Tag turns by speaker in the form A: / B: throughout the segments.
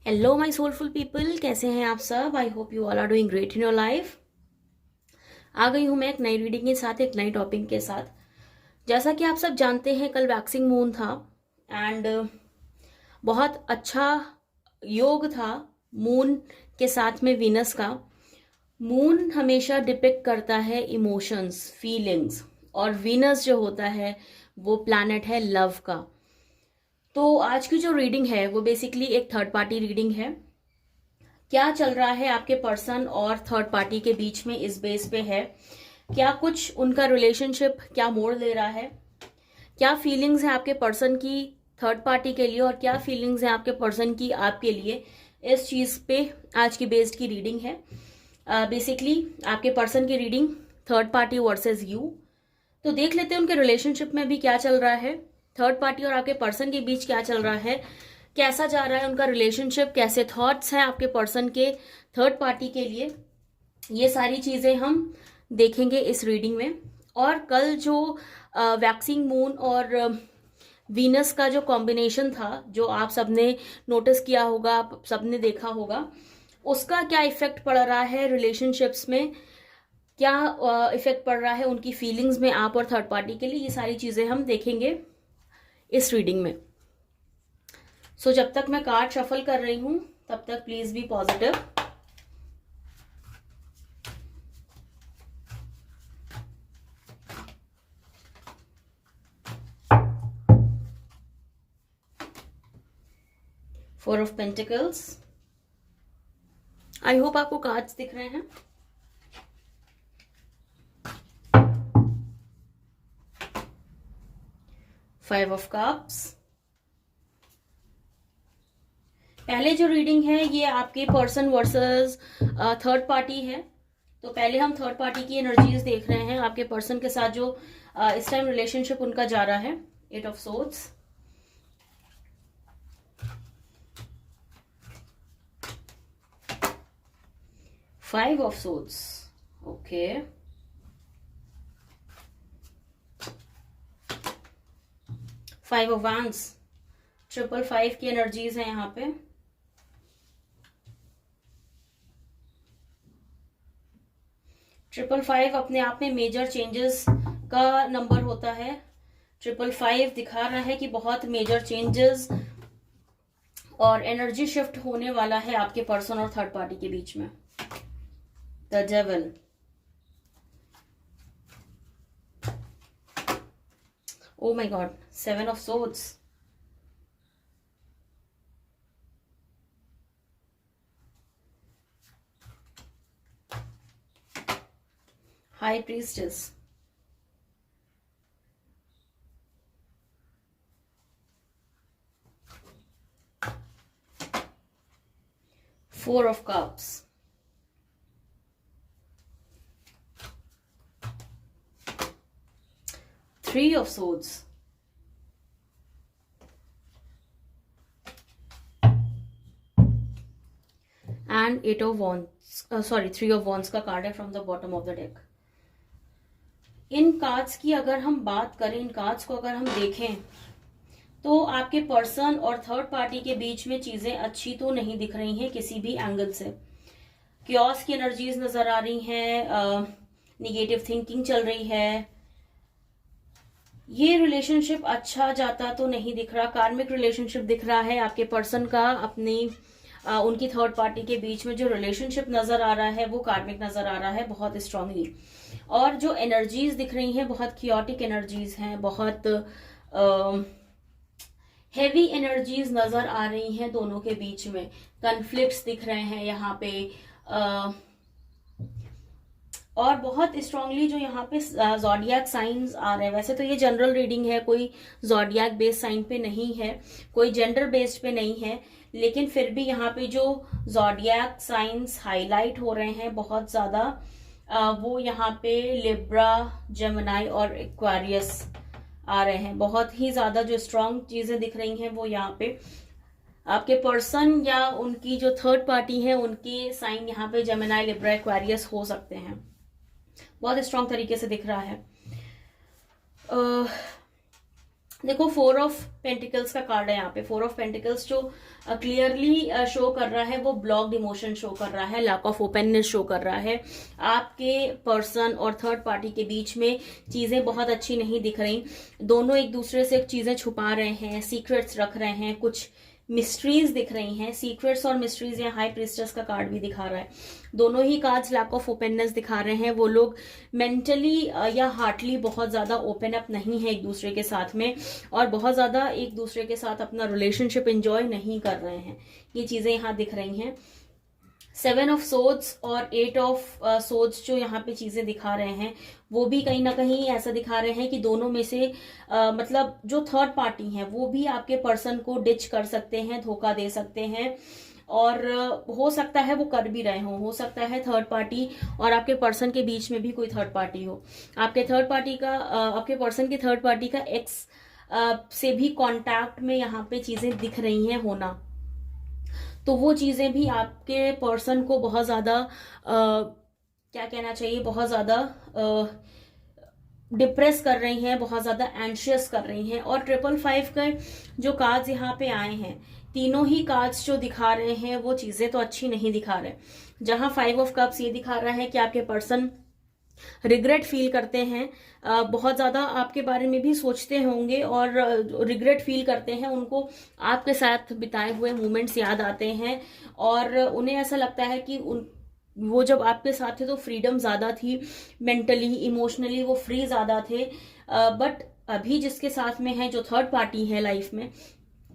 A: Hello my soulful people, कैसे हैं आप सब। I hope you all are doing great in your life. आ गई हूँ मैं एक नई रीडिंग के साथ, एक नई टॉपिक के साथ। जैसा कि आप सब जानते हैं, कल वैक्सिंग मून था एंड बहुत अच्छा योग था मून के साथ में वीनस का। मून हमेशा डिपिक्ट करता है इमोशंस, फीलिंग्स, और वीनस जो होता है वो प्लैनेट है लव का। तो आज की जो रीडिंग है वो बेसिकली एक थर्ड पार्टी रीडिंग है। क्या चल रहा है आपके पर्सन और थर्ड पार्टी के बीच में इस बेस पे है, क्या कुछ उनका रिलेशनशिप क्या मोड़ ले रहा है, क्या फीलिंग्स है आपके पर्सन की थर्ड पार्टी के लिए और क्या फीलिंग्स है आपके पर्सन की आपके लिए। इस चीज पे आज की बेस्ड की रीडिंग है। बेसिकली आपके पर्सन की reading third party versus you. तो देख लेते हैं उनके रिलेशनशिप में भी क्या चल रहा है, थर्ड पार्टी और आपके पर्सन के बीच क्या चल रहा है, कैसा जा रहा है उनका रिलेशनशिप, कैसे थॉट्स हैं आपके पर्सन के थर्ड पार्टी के लिए। ये सारी चीजें हम देखेंगे इस रीडिंग में। और कल जो वैक्सिंग मून और वीनस का जो कॉम्बिनेशन था, जो आप सबने नोटिस किया होगा, आप सबने देखा होगा, उसका क्या इफेक्ट पड़ रहा है रिलेशनशिप्स में, क्या इफेक्ट पड़ रहा है उनकी फीलिंग्स में आप और थर्ड पार्टी के लिए, ये सारी चीजें हम देखेंगे इस रीडिंग में। सो जब तक मैं कार्ड शफल कर रही हूं तब तक please be positive. Four of pentacles. I hope आपको कार्ड्स दिख रहे हैं। Five of cups. पहले जो रीडिंग है ये आपके पर्सन वर्सेस थर्ड पार्टी है। तो पहले हम थर्ड पार्टी की एनर्जीज देख रहे हैं, आपके पर्सन के साथ जो इस टाइम रिलेशनशिप उनका जा रहा है। Eight of swords, five of swords, okay, five of wands, triple five की एनर्जीज है यहाँ पे। ट्रिपल फाइव अपने आप में मेजर चेंजेस का नंबर होता है। ट्रिपल फाइव दिखा रहा है कि बहुत मेजर चेंजेस और एनर्जी शिफ्ट होने वाला है आपके पर्सन और थर्ड पार्टी के बीच में। The devil, oh my god, seven of swords, high priestess, four of cups, three of swords, and eight of wands, sorry three of wands का कार्ड है from the bottom of the deck. इन cards की अगर हम बात करें, इन cards को अगर हम देखें तो आपके पर्सन और थर्ड पार्टी के बीच में चीजें अच्छी तो नहीं दिख रही हैं किसी भी एंगल से। क्योस की एनर्जीज नजर आ रही हैं, निगेटिव थिंकिंग चल रही है। ये रिलेशनशिप अच्छा जाता तो नहीं दिख रहा। कार्मिक रिलेशनशिप दिख रहा है आपके पर्सन का अपनी उनकी थर्ड पार्टी के बीच में। जो रिलेशनशिप नजर आ रहा है वो कार्मिक नजर आ रहा है बहुत स्ट्रांगली। और जो एनर्जीज दिख रही हैं बहुत क्योटिक एनर्जीज हैं, बहुत हेवी एनर्जीज नजर आ रही हैं दोनों के बीच में। कन्फ्लिक्ट्स दिख रहे हैं यहाँ पे, और बहुत स्ट्रांगली जो यहाँ पे जॉडियक साइंस आ रहे हैं। वैसे तो ये जनरल रीडिंग है, कोई जॉडियक बेस्ड साइन पे नहीं है, कोई जेंडर बेस्ड पे नहीं है, लेकिन फिर भी यहाँ पे जो जॉडियक साइंस हाईलाइट हो रहे हैं बहुत ज्यादा, वो यहाँ पे लिब्रा, जेमिनी और एक्वेरियस आ रहे हैं। बहुत ही ज्यादा जो स्ट्रांग चीजें दिख रही हैं वो यहाँ पे आपके पर्सन या उनकी जो थर्ड पार्टी है उनके साइन यहाँ पे जेमिनी, लिब्रा, एक्वेरियस हो सकते हैं। बहुत स्ट्रांग तरीके से दिख रहा है। देखो 4 ऑफ पेंटिकल्स का कार्ड है यहाँ पे। 4 ऑफ पेंटिकल्स जो क्लियरली शो कर रहा है वो ब्लॉक्ड इमोशन शो कर रहा है, लैक ऑफ ओपननेस शो कर रहा है। आपके पर्सन और थर्ड पार्टी के बीच में चीजें बहुत अच्छी नहीं दिख रही। दोनों एक दूसरे से चीजें छुपा रहे हैं, सीक्रेट्स रख रहे हैं, कुछ मिस्ट्रीज दिख रही हैं। सीक्रेट्स और मिस्ट्रीज या हाई प्रिस्टेस का कार्ड भी दिखा रहा है। दोनों ही कार्ड्स लैक ऑफ ओपननेस दिखा रहे हैं। वो लोग मेंटली या हार्टली बहुत ज्यादा ओपन अप नहीं है एक दूसरे के साथ में, और बहुत ज्यादा एक दूसरे के साथ अपना रिलेशनशिप एंजॉय नहीं कर रहे हैं। ये चीजें यहाँ दिख रही हैं। 7 ऑफ सोर्ड्स और 8 ऑफ सोर्ड्स जो यहाँ पे चीजें दिखा रहे हैं वो भी कहीं ना कहीं ऐसा दिखा रहे हैं कि दोनों में से मतलब जो थर्ड पार्टी है वो भी आपके पर्सन को डिच कर सकते हैं, धोखा दे सकते हैं, और हो सकता है वो कर भी रहे हो सकता है थर्ड पार्टी और आपके पर्सन के बीच में भी कोई थर्ड पार्टी हो। आपके थर्ड पार्टी का आपके पर्सन की थर्ड पार्टी का एक्स से भी कांटेक्ट में यहाँ पे चीजें दिख रही हैं होना। तो वो चीजें भी आपके पर्सन को बहुत ज्यादा क्या कहना चाहिए, बहुत ज्यादा डिप्रेस कर रही हैं, बहुत ज्यादा एंशियस कर रही हैं। और 555 के जो कार्ड्स यहाँ पे आए हैं, तीनों ही कार्ड्स जो दिखा रहे हैं वो चीजें तो अच्छी नहीं दिखा रहे। जहां 5 ऑफ कप्स ये दिखा रहा है कि आपके पर्सन रिग्रेट फील करते हैं, बहुत ज्यादा आपके बारे में भी सोचते होंगे और रिग्रेट फील करते हैं। उनको आपके साथ बिताए हुए मोमेंट्स याद आते हैं और उन्हें ऐसा लगता है कि वो जब आपके साथ थे तो फ्रीडम ज्यादा थी, मेंटली इमोशनली वो फ्री ज्यादा थे। बट अभी जिसके साथ में है, जो थर्ड पार्टी है लाइफ में,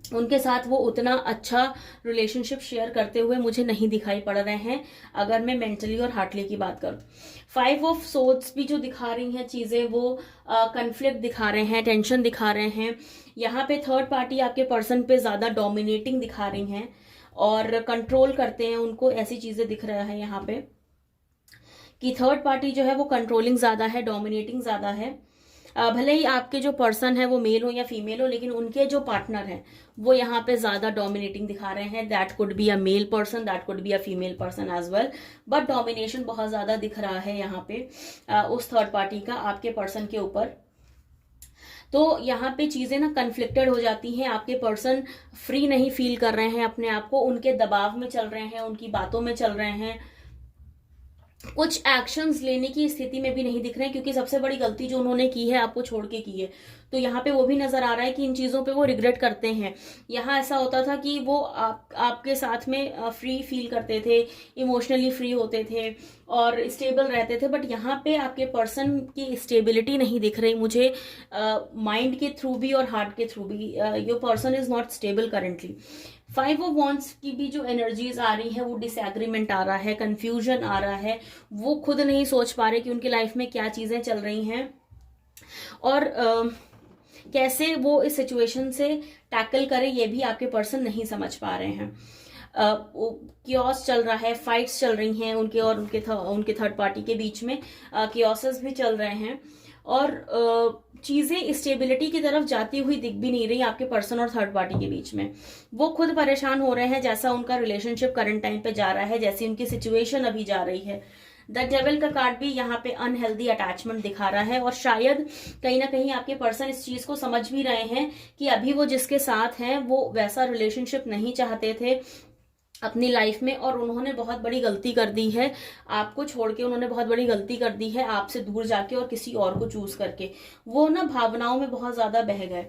A: उनके साथ वो उतना अच्छा रिलेशनशिप शेयर करते हुए मुझे नहीं दिखाई पड़ रहे हैं, अगर मैं मेंटली और हार्टली की बात करूं। 5 ऑफ सोर्ड्स भी जो दिखा रही हैं चीजें, वो कन्फ्लिक्ट दिखा रहे हैं, टेंशन दिखा रहे हैं। यहाँ पे थर्ड पार्टी आपके पर्सन पे ज्यादा डोमिनेटिंग दिखा रही हैं और कंट्रोल करते हैं उनको, ऐसी चीजें दिख रहा है यहाँ पे कि थर्ड पार्टी जो है वो कंट्रोलिंग ज्यादा है, डोमिनेटिंग ज्यादा है। भले ही आपके जो पर्सन है वो मेल हो या फीमेल हो, लेकिन उनके जो पार्टनर हैं वो यहाँ पे ज्यादा डोमिनेटिंग दिखा रहे हैं। That could be a male person, that could be a female person as well, but domination बहुत ज्यादा दिख रहा है यहाँ पे उस थर्ड पार्टी का आपके पर्सन के ऊपर। तो यहाँ पे चीजें ना कन्फ्लिक्टेड हो जाती हैं। आपके पर्सन फ्री नहीं फील कर रहे हैं अपने आप को, उनके दबाव में चल रहे हैं, उनकी बातों में चल रहे हैं, कुछ एक्शंस लेने की स्थिति में भी नहीं दिख रहे हैं, क्योंकि सबसे बड़ी गलती जो उन्होंने की है आपको छोड़ के की है। तो यहाँ पे वो भी नजर आ रहा है कि इन चीजों पे वो रिग्रेट करते हैं। यहाँ ऐसा होता था कि वो आपके साथ में फ्री फील करते थे, इमोशनली फ्री होते थे और स्टेबल रहते थे, बट यहाँ पे आपके पर्सन की स्टेबिलिटी नहीं दिख रही मुझे, माइंड के थ्रू भी और हार्ट के थ्रू भी। Your person is not stable currently. 5 of wands की भी जो एनर्जीज आ रही है वो डिसएग्रीमेंट आ रहा है, कंफ्यूजन आ रहा है। वो खुद नहीं सोच पा रहे कि उनकी लाइफ में क्या चीजें चल रही हैं और कैसे वो इस सिचुएशन से टैकल करें, ये भी आपके पर्सन नहीं समझ पा रहे हैं। कियोस चल रहा है, फाइट्स चल रही हैं उनके और उनके थर्ड पार्टी के बीच में, कियोसेस भी चल रहे हैं और चीजें स्टेबिलिटी की तरफ जाती हुई दिख भी नहीं रही आपके पर्सन और थर्ड पार्टी के बीच में। वो खुद परेशान हो रहे हैं जैसा उनका रिलेशनशिप करंट टाइम पे जा रहा है, जैसी उनकी सिचुएशन अभी जा रही है। द डेविल का कार्ड भी यहाँ पे अनहेल्दी अटैचमेंट दिखा रहा है और शायद कहीं ना कहीं आपके पर्सन इस चीज को समझ भी रहे हैं कि अभी वो जिसके साथ हैं वो वैसा रिलेशनशिप नहीं चाहते थे अपनी लाइफ में, और उन्होंने बहुत बड़ी गलती कर दी है आपको छोड़ के। उन्होंने बहुत बड़ी गलती कर दी है आपसे दूर जाके और किसी और को चूज करके। वो ना भावनाओं में बहुत ज्यादा बह गए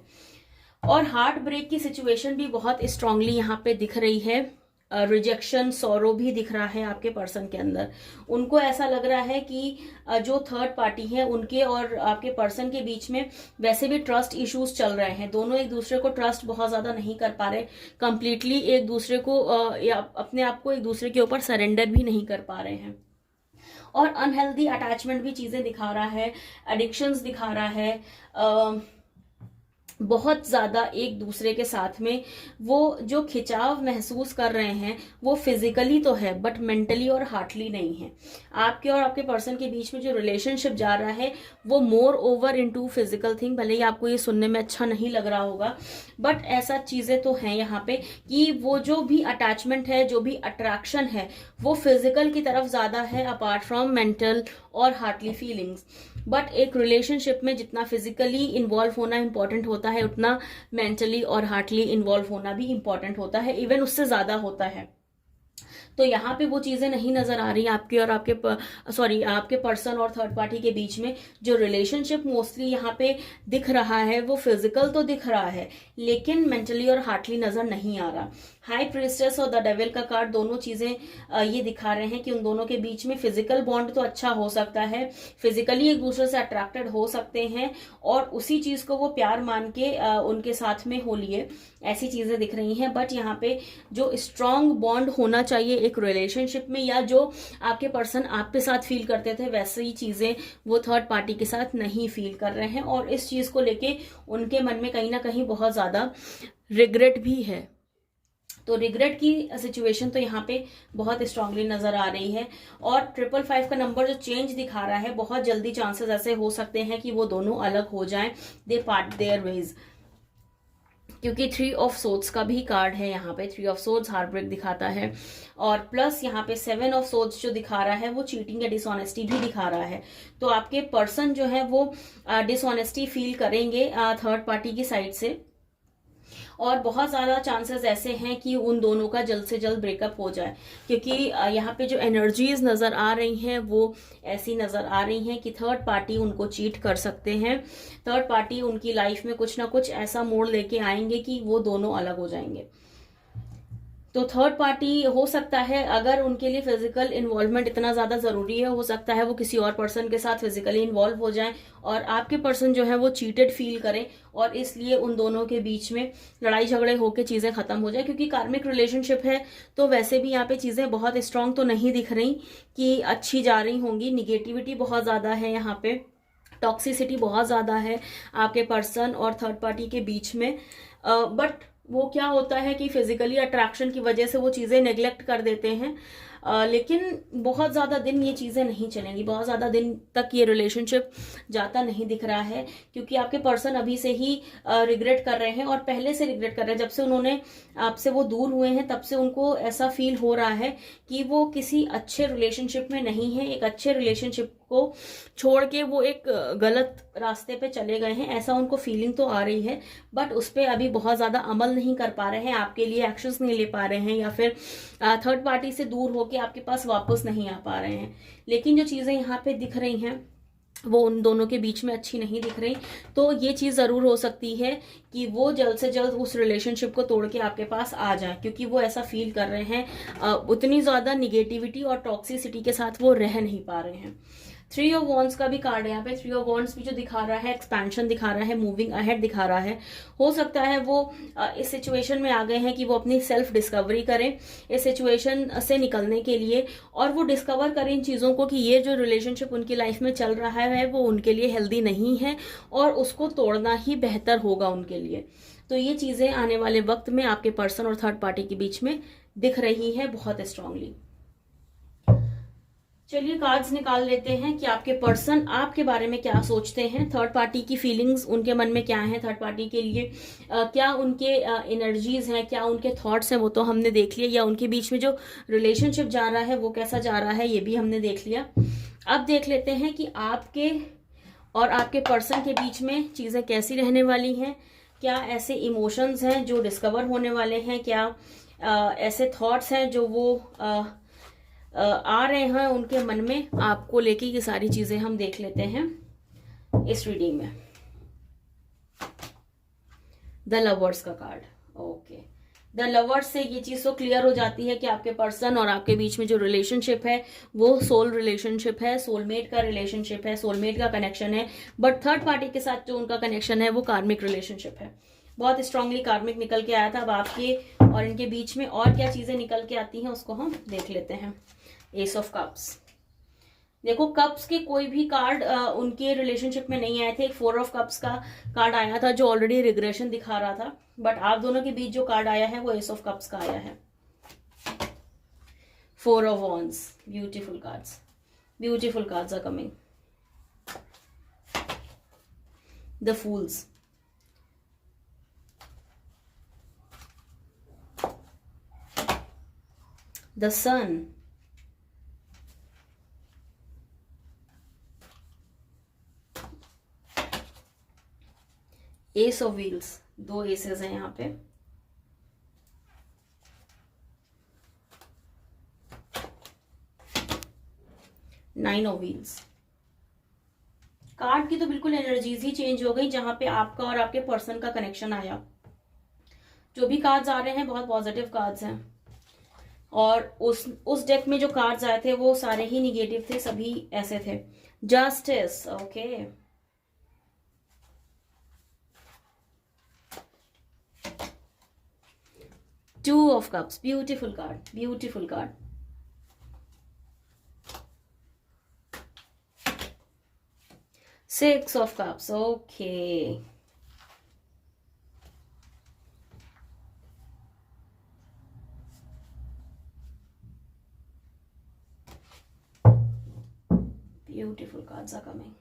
A: और हार्ट ब्रेक की सिचुएशन भी बहुत स्ट्रांगली यहाँ पे दिख रही है। रिजेक्शन, सॉरो भी दिख रहा है आपके पर्सन के अंदर। उनको ऐसा लग रहा है कि जो थर्ड पार्टी है उनके और आपके पर्सन के बीच में वैसे भी ट्रस्ट इश्यूज चल रहे हैं। दोनों एक दूसरे को ट्रस्ट बहुत ज्यादा नहीं कर पा रहे, कंप्लीटली एक दूसरे को या अपने आप को एक दूसरे के ऊपर सरेंडर भी नहीं कर पा रहे हैं। और अनहेल्दी अटैचमेंट भी चीजें दिखा रहा है, एडिक्शंस दिखा रहा है। बहुत ज्यादा एक दूसरे के साथ में वो जो खिंचाव महसूस कर रहे हैं वो फिजिकली तो है बट मेंटली और हार्टली नहीं है। आपके और आपके पर्सन के बीच में जो रिलेशनशिप जा रहा है वो more over into physical thing. भले ही आपको ये सुनने में अच्छा नहीं लग रहा होगा, बट ऐसा चीजें तो हैं यहाँ पे कि वो जो भी अटैचमेंट है, जो भी अट्रैक्शन है, वो फिजिकल की तरफ ज्यादा है अपार्ट फ्रॉम मेंटल और हार्टली फीलिंग्स। बट एक रिलेशनशिप में जितना फिजिकली इन्वॉल्व होना इंपॉर्टेंट होता है, उतना मेंटली और हार्टली इन्वॉल्व होना भी इंपॉर्टेंट होता है, इवन उससे ज्यादा होता है। तो यहाँ पे वो चीजें नहीं नजर आ रही आपके और आपके पर्सन और थर्ड पार्टी के बीच में। जो रिलेशनशिप मोस्टली यहाँ पे दिख रहा है वो फिजिकल तो दिख रहा है, लेकिन मेंटली और हार्टली नजर नहीं आ रहा। हाई प्रिस्टेस और द डेविल का कार्ड दोनों चीजें ये दिखा रहे हैं कि उन दोनों के बीच में फिजिकल बॉन्ड तो अच्छा हो सकता है, फिजिकली एक दूसरे से अट्रैक्टेड हो सकते हैं, और उसी चीज को वो प्यार मान के उनके साथ में हो लिए, ऐसी चीजें दिख रही हैं। बट यहाँ पे जो स्ट्रांग बॉन्ड होना चाहिए एक रिलेशनशिप में, या जो आपके पर्सन आपके साथ फील करते थे, वैसे ही चीजें वो थर्ड पार्टी के साथ नहीं फील कर रहे हैं, और इस चीज को लेके उनके मन में कहीं ना कहीं बहुत ज्यादा रिग्रेट भी है। तो रिग्रेट की सिचुएशन तो यहाँ पे बहुत स्ट्रांगली नजर आ रही है। और 555 का नंबर जो चेंज दिखा रहा है, बहुत जल्दी चांसेस ऐसे हो सकते हैं कि वो दोनों अलग हो जाएं, दे पार्ट देयर वेज, क्योंकि 3 ऑफ सोर्ड्स का भी कार्ड है यहाँ पे। 3 ऑफ सोर्ड्स हार्ट ब्रेक दिखाता है, और प्लस यहाँ पे 7 ऑफ सोर्ड्स जो दिखा रहा है वो चीटिंग या डिसऑनेस्टी भी दिखा रहा है। तो आपके पर्सन जो है वो डिसऑनेस्टी फील करेंगे थर्ड पार्टी की साइड से, और बहुत ज्यादा चांसेस ऐसे हैं कि उन दोनों का जल्द से जल्द ब्रेकअप हो जाए, क्योंकि यहाँ पे जो एनर्जीज नजर आ रही हैं वो ऐसी नजर आ रही हैं कि थर्ड पार्टी उनको चीट कर सकते हैं, थर्ड पार्टी उनकी लाइफ में कुछ ना कुछ ऐसा मोड़ लेके आएंगे कि वो दोनों अलग हो जाएंगे। तो थर्ड पार्टी हो सकता है, अगर उनके लिए फिजिकल इन्वॉल्वमेंट इतना ज्यादा जरूरी है, हो सकता है वो किसी और पर्सन के साथ फिजिकली इन्वॉल्व हो जाएं, और आपके पर्सन जो है वो चीटेड फील करें, और इसलिए उन दोनों के बीच में लड़ाई झगड़े होकर चीजें खत्म हो जाए। क्योंकि कार्मिक रिलेशनशिप है, तो वैसे भी यहाँ पे चीजें बहुत स्ट्रांग तो नहीं दिख रही कि अच्छी जा रही होंगी। निगेटिविटी बहुत ज्यादा है यहाँ पे, टॉक्सिसिटी बहुत ज्यादा है आपके पर्सन और थर्ड पार्टी के बीच में। बट वो क्या होता है कि फिजिकली अट्रैक्शन की वजह से वो चीजें नेग्लेक्ट कर देते हैं, लेकिन बहुत ज्यादा दिन ये चीजें नहीं चलेंगी, बहुत ज्यादा दिन तक ये रिलेशनशिप जाता नहीं दिख रहा है, क्योंकि आपके पर्सन अभी से ही रिग्रेट कर रहे हैं, और पहले से रिग्रेट कर रहे हैं। जब से उन्होंने आपसे वो दूर हुए हैं, तब से उनको ऐसा फील हो रहा है कि वो किसी अच्छे रिलेशनशिप में नहीं है, एक अच्छे रिलेशनशिप को छोड़ के वो एक गलत रास्ते पे चले गए हैं, ऐसा उनको फीलिंग तो आ रही है। बट उस पर अभी बहुत ज्यादा अमल नहीं कर पा रहे हैं, आपके लिए एक्शंस नहीं ले पा रहे हैं, या फिर थर्ड पार्टी से दूर होके आपके पास वापस नहीं आ पा रहे हैं। लेकिन जो चीजें यहाँ पे दिख रही हैं वो उन दोनों के बीच में अच्छी नहीं दिख रही। तो ये चीज जरूर हो सकती है कि वो जल्द से जल्द उस रिलेशनशिप को तोड़ के आपके पास आ जाए, क्योंकि वो ऐसा फील कर रहे हैं, उतनी ज्यादा निगेटिविटी और टॉक्सिसिटी के साथ वो रह नहीं पा रहे हैं। 3 ऑफ वॉन्ड्स का भी कार्ड है यहाँ पे। 3 ऑफ वॉन्ड्स भी जो दिखा रहा है एक्सपेंशन दिखा रहा है, मूविंग अहेड दिखा रहा है। हो सकता है वो इस सिचुएशन में आ गए हैं कि वो अपनी सेल्फ डिस्कवरी करें इस सिचुएशन से निकलने के लिए, और वो डिस्कवर करें इन चीजों को कि ये जो रिलेशनशिप उनकी लाइफ में चल रहा है वो उनके लिए हेल्दी नहीं है, और उसको तोड़ना ही बेहतर होगा उनके लिए। तो ये चीजें आने वाले वक्त में आपके पर्सन और थर्ड पार्टी के बीच में दिख रही है बहुत स्ट्रांगली। चलिए कार्ड्स निकाल लेते हैं कि आपके पर्सन आपके बारे में क्या सोचते हैं, थर्ड पार्टी की फीलिंग्स उनके मन में क्या है, थर्ड पार्टी के लिए क्या उनके एनर्जीज हैं, क्या उनके थॉट्स हैं, वो तो हमने देख लिया, या उनके बीच में जो रिलेशनशिप जा रहा है वो कैसा जा रहा है, ये भी हमने देख लिया। अब देख लेते हैं कि आपके और आपके पर्सन के बीच में चीजें कैसी रहने वाली हैं, क्या ऐसे इमोशंस हैं जो डिस्कवर होने वाले हैं, क्या ऐसे थॉट्स हैं जो वो आ रहे हैं उनके मन में आपको लेके, ये सारी चीजें हम देख लेते हैं इस रीडिंग में। द लवर्स का कार्ड, ओके। द लवर्स से ये चीज तो क्लियर हो जाती है कि आपके पर्सन और आपके बीच में जो रिलेशनशिप है वो सोल रिलेशनशिप है, सोलमेट का रिलेशनशिप है, सोलमेट का कनेक्शन है। बट थर्ड पार्टी के साथ जो उनका कनेक्शन है वो कार्मिक रिलेशनशिप है, बहुत स्ट्रांगली कार्मिक निकल के आया था। अब आपके और इनके बीच में और क्या चीजें निकल के आती हैं उसको हम देख लेते हैं। एस ऑफ कप्स, देखो कप्स के कोई भी कार्ड उनके रिलेशनशिप में नहीं आए थे। एक 4 ऑफ कप्स का कार्ड आया था जो ऑलरेडी रिग्रेशन दिखा रहा था, बट आप दोनों के बीच जो कार्ड आया है वो एस ऑफ कप्स का आया है। 4 of wands, beautiful cards, beautiful cards are coming. The fools, the sun, ace of wheels, 2 aces हैं यहाँ पे। Nine of wheels. कार्ड की तो बिल्कुल एनर्जीज ही चेंज हो गई, जहां पे आपका और आपके पर्सन का कनेक्शन आया। जो भी कार्ड्स आ रहे हैं बहुत पॉजिटिव कार्ड्स हैं, और उस डेक में जो कार्ड्स आए थे वो सारे ही निगेटिव थे, सभी ऐसे थे। Justice, okay. Two of cups, beautiful card, beautiful card. Six of cups, okay. Beautiful cards are coming.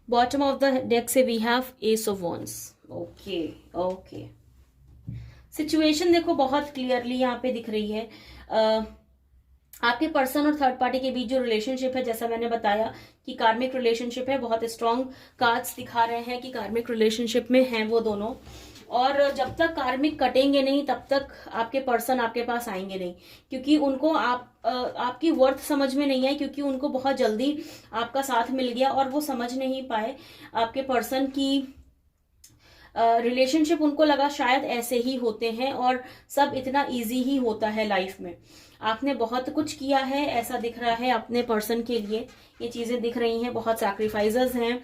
A: Bottom of the deck से we have Ace of Wands. Okay, okay. Situation देखो बहुत क्लियरली यहाँ पे दिख रही है। आपके पर्सन और थर्ड पार्टी के बीच जो रिलेशनशिप है, जैसा मैंने बताया कि कार्मिक रिलेशनशिप है, बहुत स्ट्रॉन्ग कार्ड्स दिखा रहे हैं कि कार्मिक रिलेशनशिप में हैं वो दोनों। और जब तक कार्मिक कटेंगे नहीं तब तक आपके पर्सन आपके पास आएंगे नहीं, क्योंकि उनको आपकी वर्थ समझ में नहीं आई, क्योंकि उनको बहुत जल्दी आपका साथ मिल गया और वो समझ नहीं पाए आपके पर्सन की रिलेशनशिप। उनको लगा शायद ऐसे ही होते हैं और सब इतना इजी ही होता है लाइफ में। आपने बहुत कुछ किया है ऐसा दिख रहा है अपने पर्सन के लिए, ये चीजें दिख रही हैं। बहुत सैक्रिफाइसेस हैं,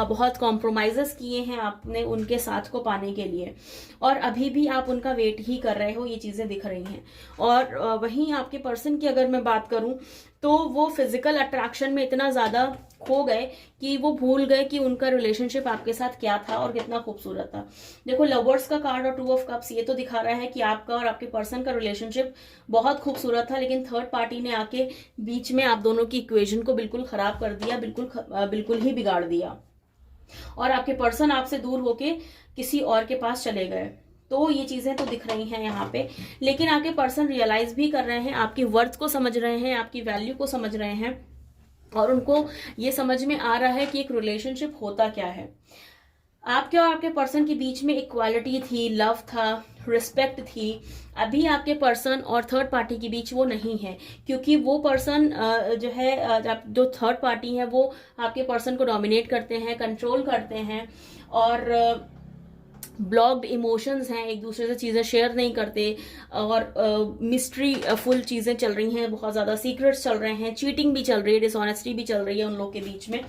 A: बहुत कॉम्प्रोमाइजेस किए हैं आपने उनके साथ को पाने के लिए, और अभी भी आप उनका वेट ही कर रहे हो, ये चीजें दिख रही हैं। और वहीं आपके पर्सन की अगर मैं बात करूं तो वो फिजिकल अट्रैक्शन में इतना ज्यादा खो गए कि वो भूल गए कि उनका रिलेशनशिप आपके साथ क्या था और कितना खूबसूरत था। देखो लवर्स का कार्ड और 2 ऑफ कप्स ये तो दिखा रहा है कि आपका और आपके पर्सन का रिलेशनशिप बहुत खूबसूरत था, लेकिन थर्ड पार्टी ने आके बीच में आप दोनों की इक्वेशन को बिल्कुल खराब कर दिया, बिल्कुल ही बिगाड़ दिया, और आपके पर्सन आपसे दूर होके किसी और के पास चले गए। तो ये चीजें तो दिख रही हैं यहाँ पे, लेकिन आपके पर्सन रियलाइज भी कर रहे हैं, आपकी वर्थ को समझ रहे हैं, आपकी वैल्यू को समझ रहे हैं, और उनको ये समझ में आ रहा है कि एक रिलेशनशिप होता क्या है। आपके और आपके पर्सन के बीच में इक्वालिटी थी, लव था, रिस्पेक्ट थी। अभी आपके पर्सन और थर्ड पार्टी के बीच वो नहीं है, क्योंकि वो पर्सन जो है, जो थर्ड पार्टी है वो आपके पर्सन को डोमिनेट करते हैं, कंट्रोल करते हैं, और ब्लॉक्ड इमोशंस हैं, एक दूसरे से चीजें शेयर नहीं करते, और मिस्ट्री फुल चीजें चल रही हैं, बहुत ज्यादा सीक्रेट्स चल रहे हैं, चीटिंग भी चल रही है, डिसऑनेस्टी भी चल रही है उन लोग के बीच में।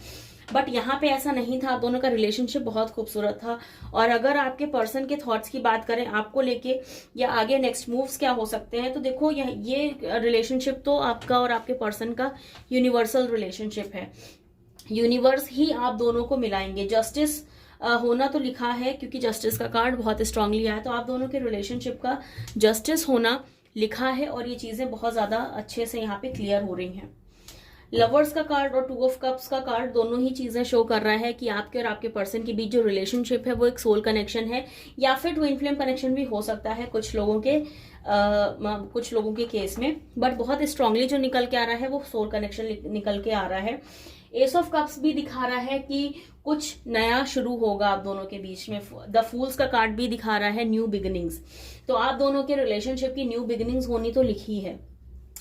A: बट यहाँ पे ऐसा नहीं था, आप दोनों का रिलेशनशिप बहुत खूबसूरत था। और अगर आपके पर्सन के थॉट्स की बात करें आपको लेके, या आगे नेक्स्ट मूव्स क्या हो सकते हैं, तो देखो ये रिलेशनशिप तो आपका और आपके पर्सन का यूनिवर्सल रिलेशनशिप है। यूनिवर्स ही आप दोनों को मिलाएंगे। जस्टिस होना तो लिखा है, क्योंकि जस्टिस का कार्ड बहुत स्ट्रांगली आया, तो आप दोनों के रिलेशनशिप का जस्टिस होना लिखा है, और ये चीजें बहुत ज्यादा अच्छे से यहाँ पे क्लियर हो रही हैं। लवर्स का कार्ड और 2 ऑफ कप्स का कार्ड दोनों ही चीजें शो कर रहा है कि आपके और आपके पर्सन के बीच जो रिलेशनशिप है वो एक सोल कनेक्शन है, या फिर ट्विन फ्लेम कनेक्शन भी हो सकता है कुछ लोगों के केस में। बट बहुत स्ट्रांगली जो निकल के आ रहा है वो सोल कनेक्शन निकल के आ रहा है। एस ऑफ कप्स भी दिखा रहा है कि कुछ नया शुरू होगा आप दोनों के बीच में। द फूल्स का कार्ड भी दिखा रहा है न्यू बिगिनिंग्स। तो आप दोनों के रिलेशनशिप की न्यू बिगिनिंग्स होनी तो लिखी है,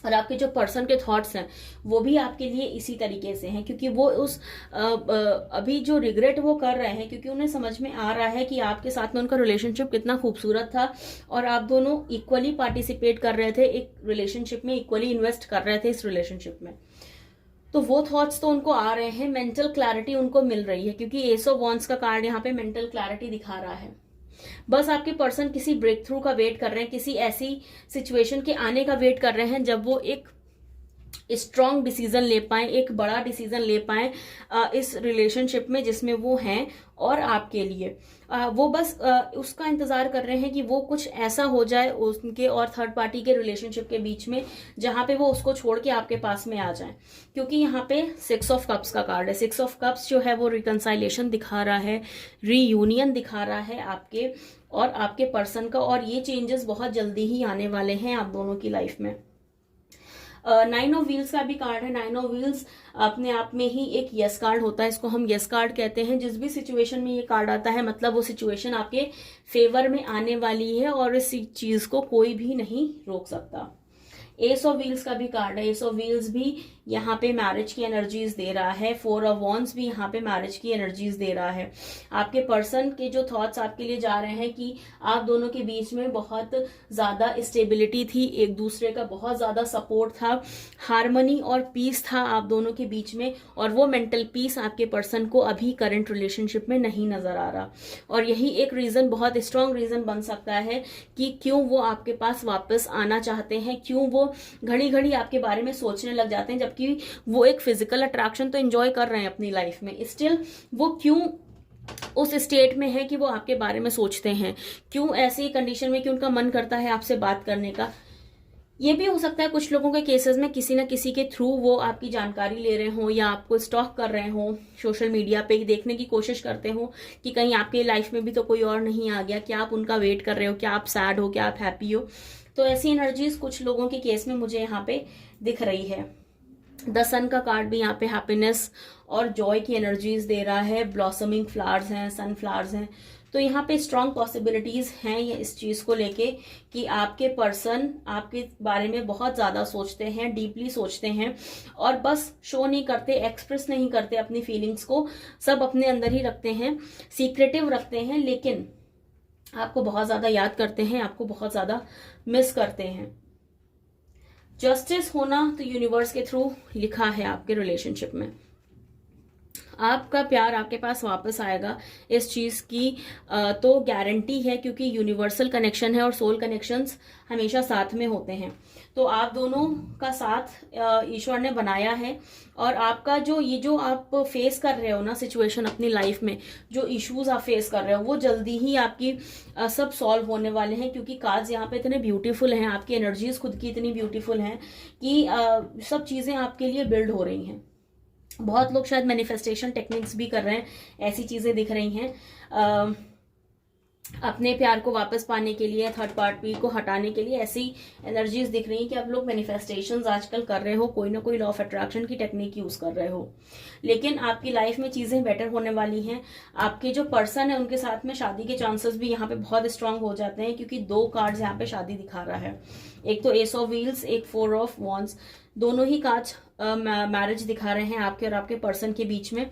A: और आपके जो पर्सन के थॉट्स हैं वो भी आपके लिए इसी तरीके से हैं, क्योंकि वो उस अभी जो रिग्रेट वो कर रहे हैं, क्योंकि उन्हें समझ में आ रहा है कि आपके साथ में उनका रिलेशनशिप कितना खूबसूरत था, और आप दोनों इक्वली पार्टिसिपेट कर रहे थे एक रिलेशनशिप में, इक्वली इन्वेस्ट कर रहे थे इस रिलेशनशिप में। तो वो थॉट्स तो उनको आ रहे हैं, मेंटल क्लैरिटी उनको मिल रही है, क्योंकि एस ऑफ वॉन्ड्स का कार्ड यहाँ पे मेंटल क्लैरिटी दिखा रहा है। बस आपके पर्सन किसी ब्रेक थ्रू का वेट कर रहे हैं, किसी ऐसी सिचुएशन के आने का वेट कर रहे हैं जब वो एक स्ट्रॉन्ग डिसीजन ले पाए, एक बड़ा डिसीजन ले पाए इस रिलेशनशिप में जिसमें वो हैं, और आपके लिए वो बस उसका इंतजार कर रहे हैं कि वो कुछ ऐसा हो जाए उनके और थर्ड पार्टी के रिलेशनशिप के बीच में, जहां पे वो उसको छोड़ के आपके पास में आ जाए। क्योंकि यहाँ पे 6 ऑफ कप्स का कार्ड है। 6 ऑफ कप्स जो है वो रिकंसाइलेशन दिखा रहा है, रीयूनियन दिखा रहा है आपके और आपके पर्सन का, और ये चेंजेस बहुत जल्दी ही आने वाले हैं आप दोनों की लाइफ में। नाइन ऑफ व्हील्स का भी कार्ड है। नाइन ऑफ व्हील्स अपने आप में ही एक यस कार्ड होता है, इसको हम यस कार्ड कहते हैं। जिस भी सिचुएशन में ये कार्ड आता है मतलब वो सिचुएशन आपके फेवर में आने वाली है और इस चीज को कोई भी नहीं रोक सकता। एस ऑफ व्हील्स का भी कार्ड है। एस ऑफ व्हील्स भी यहाँ पे मैरिज की एनर्जीज दे रहा है। फोर ऑफ वॉन्ड्स भी यहाँ पे मैरिज की एनर्जीज दे रहा है। आपके पर्सन के जो थॉट्स आपके लिए जा रहे हैं कि आप दोनों के बीच में बहुत ज्यादा स्टेबिलिटी थी, एक दूसरे का बहुत ज्यादा सपोर्ट था, हार्मनी और पीस था आप दोनों के बीच में, और वो मेंटल पीस आपके पर्सन को अभी करंट रिलेशनशिप में नहीं नजर आ रहा। और यही एक रीजन, बहुत स्ट्रांग रीजन बन सकता है कि क्यों वो आपके पास वापस आना चाहते हैं, क्यों वो घड़ी घड़ी आपके बारे में सोचने लग जाते हैं, जबकि वो एक फिजिकल अट्रैक्शन तो एंजॉय कर रहे हैं अपनी लाइफ में, स्टिल वो क्यों उस स्टेट में है कि वो आपके बारे में सोचते हैं, क्यों ऐसी कंडीशन में कि उनका मन करता है आपसे बात करने का। ये भी हो सकता है कुछ लोगों के केसेस में किसी ना किसी के थ्रू वो आपकी जानकारी ले रहे हो या आपको स्टॉक कर रहे हो, सोशल मीडिया पे ही देखने की कोशिश करते हो कि कहीं आपके लाइफ में भी तो कोई और नहीं आ गया, क्या आप उनका वेट कर रहे हो, क्या आप सैड हो, क्या आप हैप्पी हो। तो ऐसी एनर्जीज कुछ लोगों के केस में मुझे यहाँ पे दिख रही है। द सन का कार्ड भी यहाँ पे हैप्पीनेस और जॉय की एनर्जीज दे रहा है। ब्लॉसमिंग फ्लावर्स हैं, सनफ्लावर्स हैं, तो यहाँ पे स्ट्रांग पॉसिबिलिटीज हैं ये इस चीज को लेके कि आपके पर्सन आपके बारे में बहुत ज्यादा सोचते हैं, डीपली सोचते हैं, और बस शो नहीं करते, एक्सप्रेस नहीं करते अपनी फीलिंग्स को, सब अपने अंदर ही रखते हैं, सीक्रेटिव रखते हैं, लेकिन आपको बहुत ज्यादा याद करते हैं, आपको बहुत ज्यादा मिस करते हैं। जस्टिस होना तो यूनिवर्स के थ्रू लिखा है आपके रिलेशनशिप में। आपका प्यार आपके पास वापस आएगा, इस चीज की तो गारंटी है, क्योंकि यूनिवर्सल कनेक्शन है और सोल कनेक्शंस हमेशा साथ में होते हैं। तो आप दोनों का साथ ईश्वर ने बनाया है, और आपका जो आप फेस कर रहे हो ना सिचुएशन अपनी लाइफ में, जो इश्यूज आप फेस कर रहे हो, वो जल्दी ही आपकी सब सॉल्व होने वाले हैं, क्योंकि कार्ड्स यहाँ पे इतने ब्यूटीफुल हैं, आपकी एनर्जीज खुद की इतनी ब्यूटीफुल हैं कि सब चीजें आपके लिए बिल्ड हो रही हैं। बहुत लोग शायद मैनिफेस्टेशन टेक्निक्स भी कर रहे हैं, ऐसी चीजें दिख रही हैं अपने प्यार को वापस पाने के लिए, थर्ड पार्टी को हटाने के लिए, ऐसी एनर्जीज दिख रही हैं कि आप लोग मैनिफेस्टेशंस आजकल कर रहे हो, कोई ना कोई लॉ ऑफ अट्रैक्शन की टेक्निक यूज कर रहे हो। लेकिन आपकी लाइफ में चीजें बेटर होने वाली हैं। आपके जो पर्सन है उनके साथ में शादी के चांसेस भी यहाँ पे बहुत स्ट्रांग हो जाते हैं, क्योंकि दो कार्ड्स यहाँ पे शादी दिखा रहा है, एक तो एस ऑफ व्हील्स, एक फोर ऑफ वॉन्ड्स, दोनों ही कार्ड मैरिज दिखा रहे हैं आपके और आपके पर्सन के बीच में।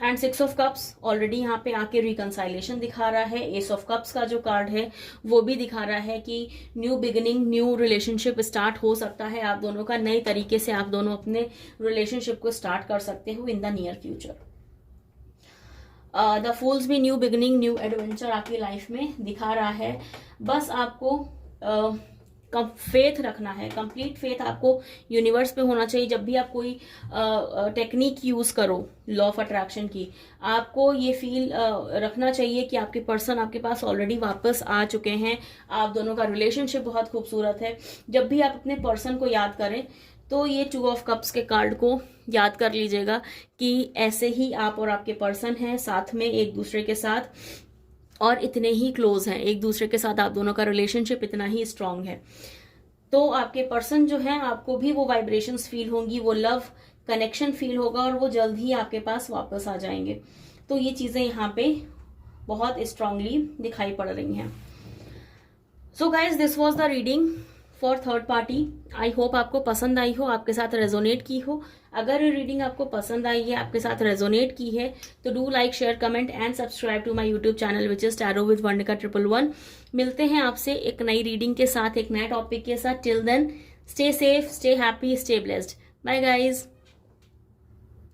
A: And six of cups already यहाँ पे आके रिकंसाइलेशन दिखा रहा है। एस ऑफ कप्स का जो कार्ड है वो भी दिखा रहा है कि new beginning, new relationship start हो सकता है आप दोनों का, नए तरीके से आप दोनों अपने रिलेशनशिप को स्टार्ट कर सकते हो in the near future. The fools भी न्यू बिगिनिंग, न्यू एडवेंचर आपकी लाइफ में दिखा रहा है। बस आपको फेथ रखना है, कंप्लीट फेथ आपको यूनिवर्स पे होना चाहिए। जब भी आप कोई टेक्निक यूज करो लॉ ऑफ अट्रैक्शन की, आपको ये फील रखना चाहिए कि आपके पर्सन आपके पास ऑलरेडी वापस आ चुके हैं, आप दोनों का रिलेशनशिप बहुत खूबसूरत है। जब भी आप अपने पर्सन को याद करें तो ये टू ऑफ कप्स के कार्ड को याद कर लीजिएगा कि ऐसे ही आप और आपके पर्सन हैं साथ में एक दूसरे के साथ, और इतने ही क्लोज हैं एक दूसरे के साथ, आप दोनों का रिलेशनशिप इतना ही स्ट्रांग है। तो आपके पर्सन जो है, आपको भी वो वाइब्रेशंस फील होंगी, वो लव कनेक्शन फील होगा, और वो जल्द ही आपके पास वापस आ जाएंगे। तो ये चीजें यहाँ पे बहुत स्ट्रांगली दिखाई पड़ रही हैं। So guys, this was the reading for third party. I hope आपको पसंद आई हो, आपके साथ रेजोनेट की हो। अगर ये रीडिंग आपको पसंद आई है, आपके साथ रेजोनेट की है, तो do like, share, comment and subscribe to my YouTube channel which is tarot with Varnika 111। मिलते हैं आपसे एक नई रीडिंग के साथ, एक नए टॉपिक के साथ। Till then, stay safe, stay happy, stay blessed. Bye guys.